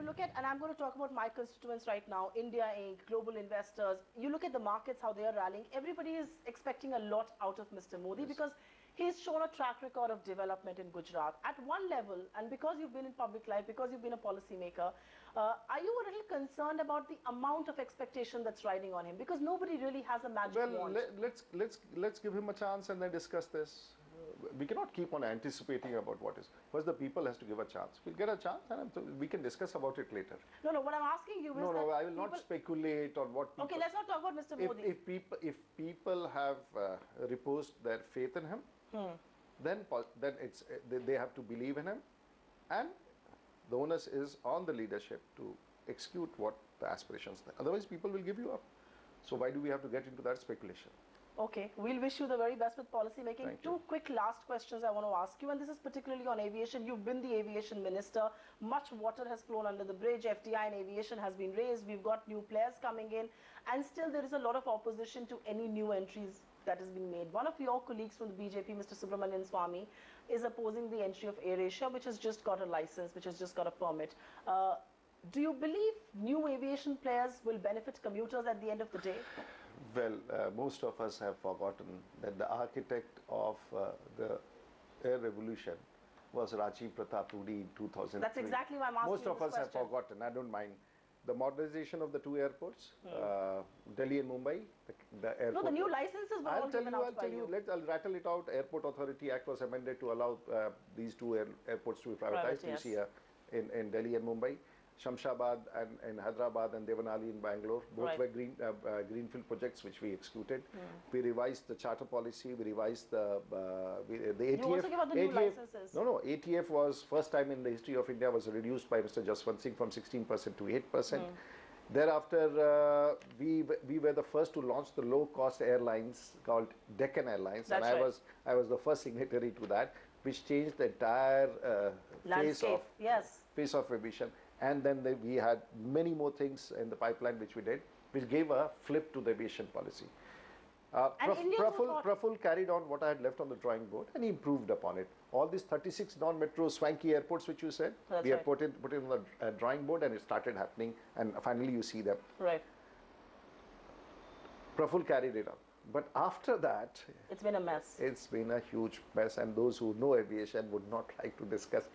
look at, and I'm going to talk about my constituents right now, India Inc., global investors, you look at the markets, how they are rallying, everybody is expecting a lot out of Mr. Modi because he's shown a track record of development in Gujarat. At one level, and because you've been in public life, because you've been a policymaker, are you a little concerned about the amount of expectation that's riding on him? Because nobody really has a magic wand. Let's give him a chance and then discuss this. We cannot keep on anticipating about what is. First, the people has to give a chance. We'll get a chance and we can discuss about it later. No, what I'm asking you is no, I will not speculate on what people... Okay, let's not talk about Mr. Modi. If people have reposed their faith in him, then they have to believe in him, and the onus is on the leadership to execute what the aspirations are. Otherwise, people will give you up. So why do we have to get into that speculation? Okay, we'll wish you the very best with policy making. Thank Two you. quick last questions I want to ask you, and this is particularly on aviation. You've been the aviation minister. Much water has flown under the bridge. FDI in aviation has been raised. We've got new players coming in, and still there is a lot of opposition to any new entries that is being made. One of your colleagues from the BJP, Mr. Subramanian Swamy, is opposing the entry of AirAsia, which has just got a license, which has just got a permit. Do you believe new aviation players will benefit commuters at the end of the day? Well, most of us have forgotten that the architect of the air revolution was Rajiv Pratap Rudy in 2003. That's exactly why I'm asking Most of us have forgotten. I don't mind. The modernization of the two airports, Delhi and Mumbai, the airport. No, the new licenses were all given out by you. I'll rattle it out. Airport Authority Act was amended to allow these two airports to be privatized. You see in Delhi and Mumbai. Shamshabad and Hyderabad and Devanali in Bangalore, both were greenfield projects which we executed. We revised the charter policy, we revised the ATF. You also give out the new licenses. No, ATF was first time in the history of India was reduced by Mr. Jaswant Singh from 16% to 8%. Thereafter, we were the first to launch the low-cost airlines called Deccan Airlines, and I was the first signatory to that, which changed the entire face of aviation. And then we had many more things in the pipeline which we did, which gave a flip to the aviation policy. Praful carried on what I had left on the drawing board and he improved upon it. All these 36 non-metro swanky airports which you said, we have put it on the drawing board and it started happening, and finally you see them. Right. Praful carried it on. But after that, it's been a mess. It's been a huge mess, and those who know aviation would not like to discuss.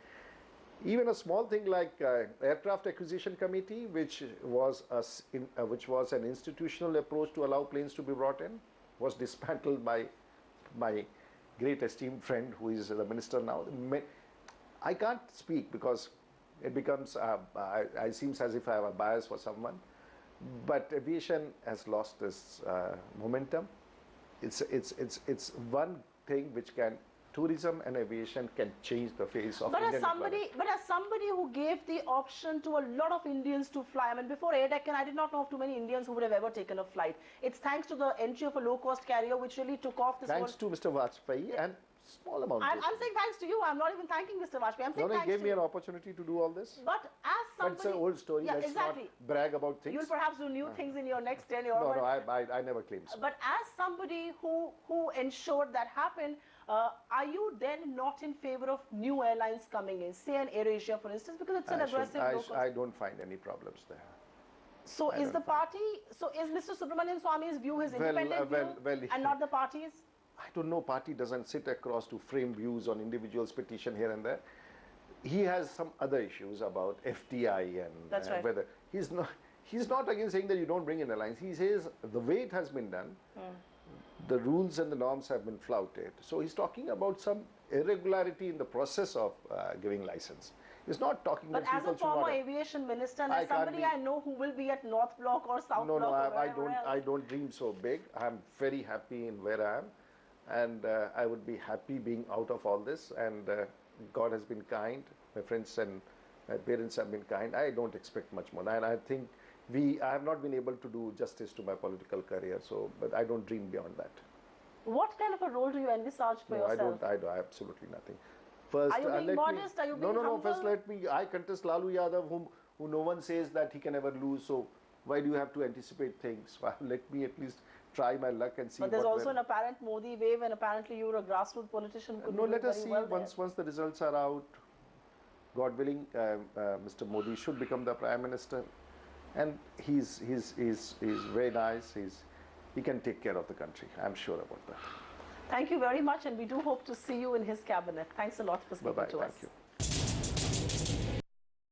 Even a small thing like Aircraft Acquisition Committee, which was an institutional approach to allow planes to be brought in, was dismantled by my great esteemed friend who is the minister now. I can't speak because it becomes, it seems as if I have a bias for someone, but aviation has lost its momentum. It's one thing which can, tourism and aviation can change the face of Indian economy. But as somebody who gave the option to a lot of Indians to fly, I mean, before Air Deccan, I did not know of too many Indians who would have ever taken a flight. It's thanks to the entry of a low-cost carrier which really took off this Thanks to Mr. Vajpayee and small amount. I'm saying thanks to you. I'm not even thanking Mr. Vajpayee. I'm saying thanks to you. He gave me an opportunity to do all this. But as somebody... But it's an old story. Let's not brag about things. You'll perhaps do new things in your next tenure. No, I never claimed so. But as somebody who ensured that happened, are you then not in favor of new airlines coming in, say an AirAsia, for instance, because it's an aggressive low-cost? I don't find any problems there. So is the party, so is Mr. Subramanian Swamy's view his independent view and not the party's? I don't know, party doesn't sit across to frame views on individuals' petition here and there. He has some other issues about FDI and whether he's not again saying that you don't bring in airlines. He says the way it has been done, the rules and the norms have been flouted. So he's talking about some irregularity in the process of giving license. He's not talking but that as a former aviation minister and as somebody I know who will be at North Block or South Block or I don't dream so big. I'm very happy in where I am, and I would be happy being out of all this, and God has been kind, my friends and my parents have been kind. I don't expect much more, and I think I have not been able to do justice to my political career, so, but I don't dream beyond that. What kind of a role do you envisage for yourself? I do absolutely nothing. First, are you being modest? Are you being humble? No, first I contest Lalu Yadav, who no one says that he can ever lose, so why do you have to anticipate things? Well, let me at least try my luck and see. But there's also an apparent Modi wave, and apparently you're a grassroots politician. No, let us see once the results are out. God willing, Mr. Modi should become the Prime Minister, and he's very nice. He can take care of the country. I'm sure about that. Thank you very much, and we do hope to see you in his cabinet. Thanks a lot for speaking Bye-bye. to us. Thank you.